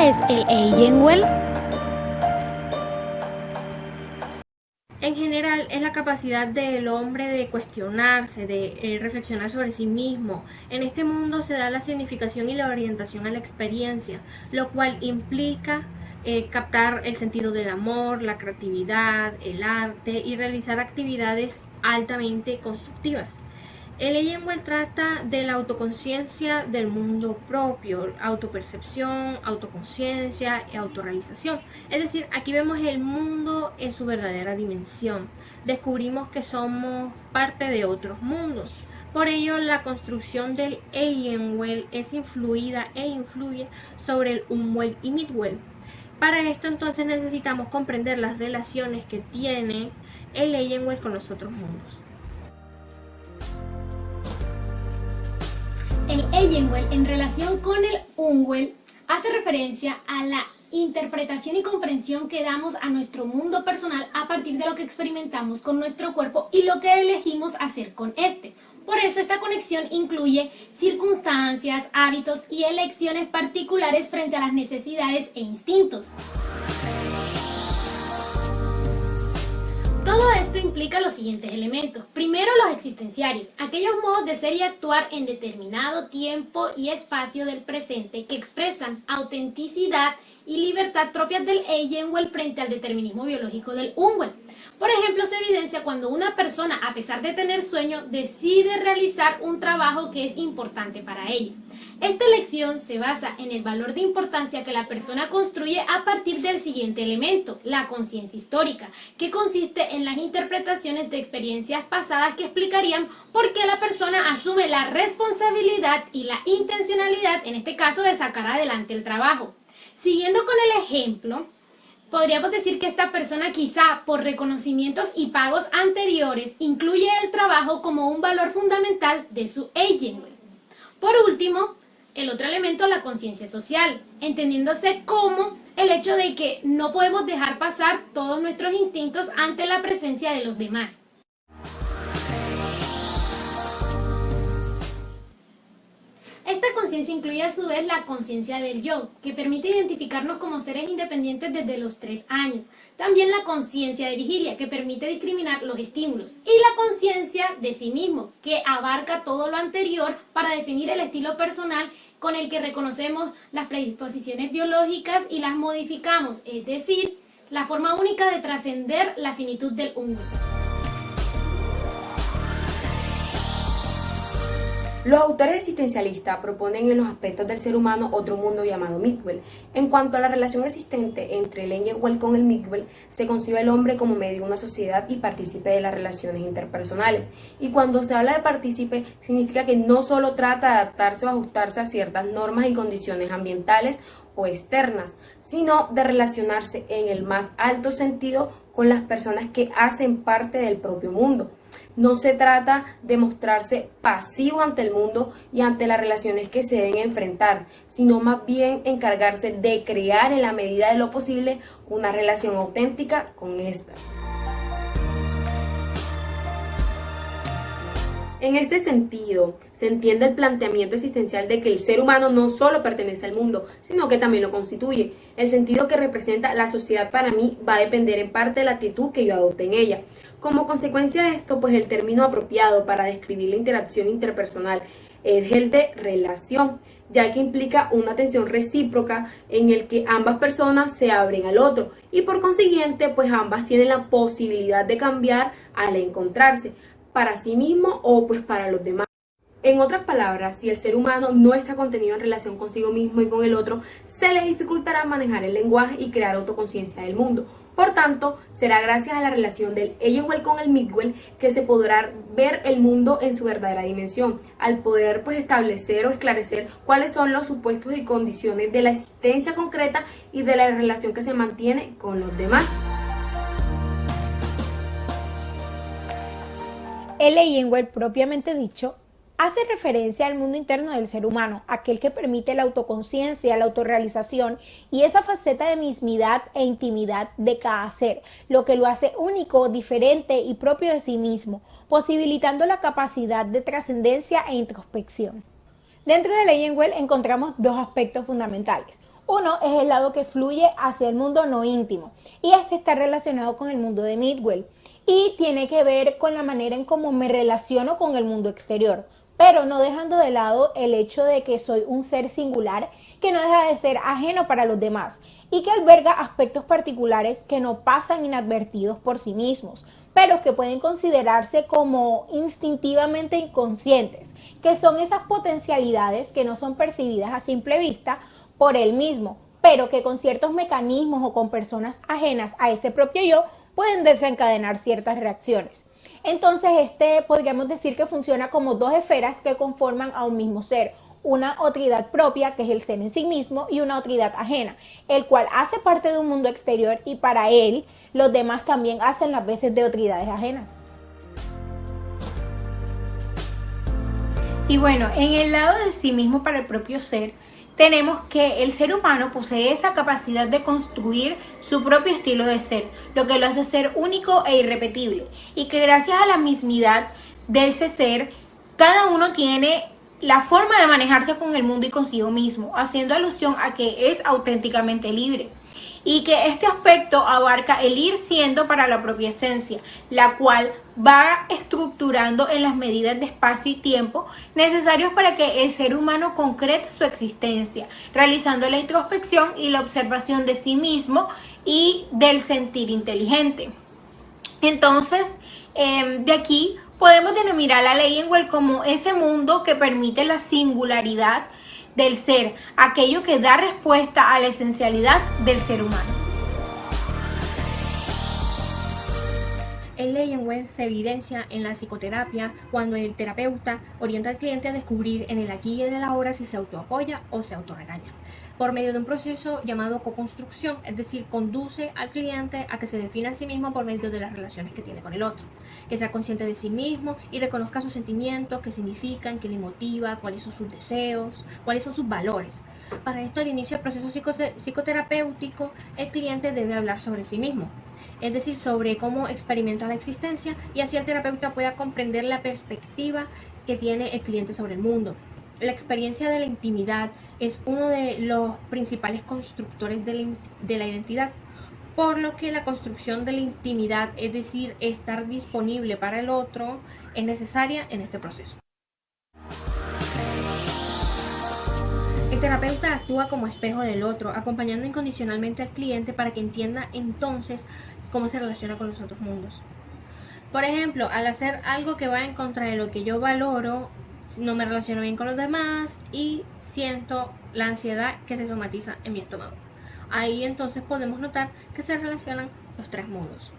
¿Qué es el Eigenwell? En general, es la capacidad del hombre de cuestionarse, de reflexionar sobre sí mismo. En este mundo se da la significación y la orientación a la experiencia, lo cual implica captar el sentido del amor, la creatividad, el arte y realizar actividades altamente constructivas. El Eigenwell trata de la autoconciencia del mundo propio, autopercepción, autoconciencia y autorrealización. Es decir, aquí vemos el mundo en su verdadera dimensión. Descubrimos que somos parte de otros mundos. Por ello, la construcción del Eigenwell es influida e influye sobre el Unwell y Midwell. Para esto entonces necesitamos comprender las relaciones que tiene el Eigenwell con los otros mundos. El Eigenwell en relación con el Unwell hace referencia a la interpretación y comprensión que damos a nuestro mundo personal a partir de lo que experimentamos con nuestro cuerpo y lo que elegimos hacer con este. Por eso esta conexión incluye circunstancias, hábitos y elecciones particulares frente a las necesidades e instintos. Todo esto implica los siguientes elementos. Primero, los existenciarios, aquellos modos de ser y actuar en determinado tiempo y espacio del presente que expresan autenticidad y libertad propias del Eigenwell frente al determinismo biológico del Unwell. Por ejemplo, se evidencia cuando una persona, a pesar de tener sueño, decide realizar un trabajo que es importante para ella. Esta elección se basa en el valor de importancia que la persona construye a partir del siguiente elemento, la conciencia histórica, que consiste en las interpretaciones de experiencias pasadas que explicarían por qué la persona asume la responsabilidad y la intencionalidad, en este caso, de sacar adelante el trabajo. Siguiendo con el ejemplo, podríamos decir que esta persona quizá por reconocimientos y pagos anteriores incluye el trabajo como un valor fundamental de su Eigenwell. Por último, el otro elemento, la conciencia social, entendiéndose como el hecho de que no podemos dejar pasar todos nuestros instintos ante la presencia de los demás. Esta conciencia incluye a su vez la conciencia del yo, que permite identificarnos como seres independientes desde los 3 años. También la conciencia de vigilia, que permite discriminar los estímulos. Y la conciencia de sí mismo, que abarca todo lo anterior para definir el estilo personal con el que reconocemos las predisposiciones biológicas y las modificamos, es decir, la forma única de trascender la finitud del Unwell. Los autores existencialistas proponen en los aspectos del ser humano otro mundo llamado Midwell. En cuanto a la relación existente entre el Eigenwell con el Midwell, se concibe al hombre como medio de una sociedad y partícipe de las relaciones interpersonales. Y cuando se habla de partícipe, significa que no solo trata de adaptarse o ajustarse a ciertas normas y condiciones ambientales o externas, sino de relacionarse en el más alto sentido con las personas que hacen parte del propio mundo. No se trata de mostrarse pasivo ante el mundo y ante las relaciones que se deben enfrentar, sino más bien encargarse de crear en la medida de lo posible una relación auténtica con estas. En este sentido, se entiende el planteamiento existencial de que el ser humano no solo pertenece al mundo, sino que también lo constituye. El sentido que representa la sociedad para mí va a depender en parte de la actitud que yo adopte en ella. Como consecuencia de esto, pues el término apropiado para describir la interacción interpersonal es el de relación, ya que implica una atención recíproca en el que ambas personas se abren al otro y por consiguiente, pues ambas tienen la posibilidad de cambiar al encontrarse para sí mismo o pues para los demás. En otras palabras, si el ser humano no está contenido en relación consigo mismo y con el otro, se le dificultará manejar el lenguaje y crear autoconciencia del mundo. Por tanto, será gracias a la relación del Eigenwell con el Midwell que se podrá ver el mundo en su verdadera dimensión, al poder pues establecer o esclarecer cuáles son los supuestos y condiciones de la existencia concreta y de la relación que se mantiene con los demás. El Eigenwell propiamente dicho hace referencia al mundo interno del ser humano, aquel que permite la autoconciencia, la autorrealización y esa faceta de mismidad e intimidad de cada ser, lo que lo hace único, diferente y propio de sí mismo, posibilitando la capacidad de trascendencia e introspección. Dentro de Eigenwell encontramos dos aspectos fundamentales. Uno es el lado que fluye hacia el mundo no íntimo y este está relacionado con el mundo de Midwell y tiene que ver con la manera en cómo me relaciono con el mundo exterior, pero no dejando de lado el hecho de que soy un ser singular que no deja de ser ajeno para los demás y que alberga aspectos particulares que no pasan inadvertidos por sí mismos, pero que pueden considerarse como instintivamente inconscientes, que son esas potencialidades que no son percibidas a simple vista por él mismo, pero que con ciertos mecanismos o con personas ajenas a ese propio yo pueden desencadenar ciertas reacciones. Entonces podríamos decir que funciona como dos esferas que conforman a un mismo ser, una otridad propia, que es el ser en sí mismo, y una otridad ajena, el cual hace parte de un mundo exterior y para él los demás también hacen las veces de otridades ajenas. Y bueno, en el lado de sí mismo para el propio ser, tenemos que el ser humano posee esa capacidad de construir su propio estilo de ser, lo que lo hace ser único e irrepetible, y que gracias a la mismidad de ese ser, cada uno tiene la forma de manejarse con el mundo y consigo mismo, haciendo alusión a que es auténticamente libre. Y que este aspecto abarca el ir siendo para la propia esencia, la cual va estructurando en las medidas de espacio y tiempo necesarios para que el ser humano concrete su existencia, realizando la introspección y la observación de sí mismo y del sentir inteligente. Entonces, de aquí podemos denominar la ley Engel como ese mundo que permite la singularidad del ser, aquello que da respuesta a la esencialidad del ser humano. El Leyenweb se evidencia en la psicoterapia cuando el terapeuta orienta al cliente a descubrir en el aquí y en el ahora si se autoapoya o se autorregaña, por medio de un proceso llamado co-construcción, es decir, conduce al cliente a que se defina a sí mismo por medio de las relaciones que tiene con el otro, que sea consciente de sí mismo y reconozca sus sentimientos, qué significan, qué le motiva, cuáles son sus deseos, cuáles son sus valores. Para esto, al inicio del proceso psicoterapéutico, el cliente debe hablar sobre sí mismo, es decir, sobre cómo experimenta la existencia, y así el terapeuta pueda comprender la perspectiva que tiene el cliente sobre el mundo. La experiencia de la intimidad es uno de los principales constructores de la identidad, por lo que la construcción de la intimidad, es decir, estar disponible para el otro, es necesaria en este proceso. El terapeuta actúa como espejo del otro, acompañando incondicionalmente al cliente para que entienda entonces cómo se relaciona con los otros mundos. Por ejemplo, al hacer algo que va en contra de lo que yo valoro, no me relaciono bien con los demás y siento la ansiedad que se somatiza en mi estómago. Ahí entonces podemos notar que se relacionan los tres mundos.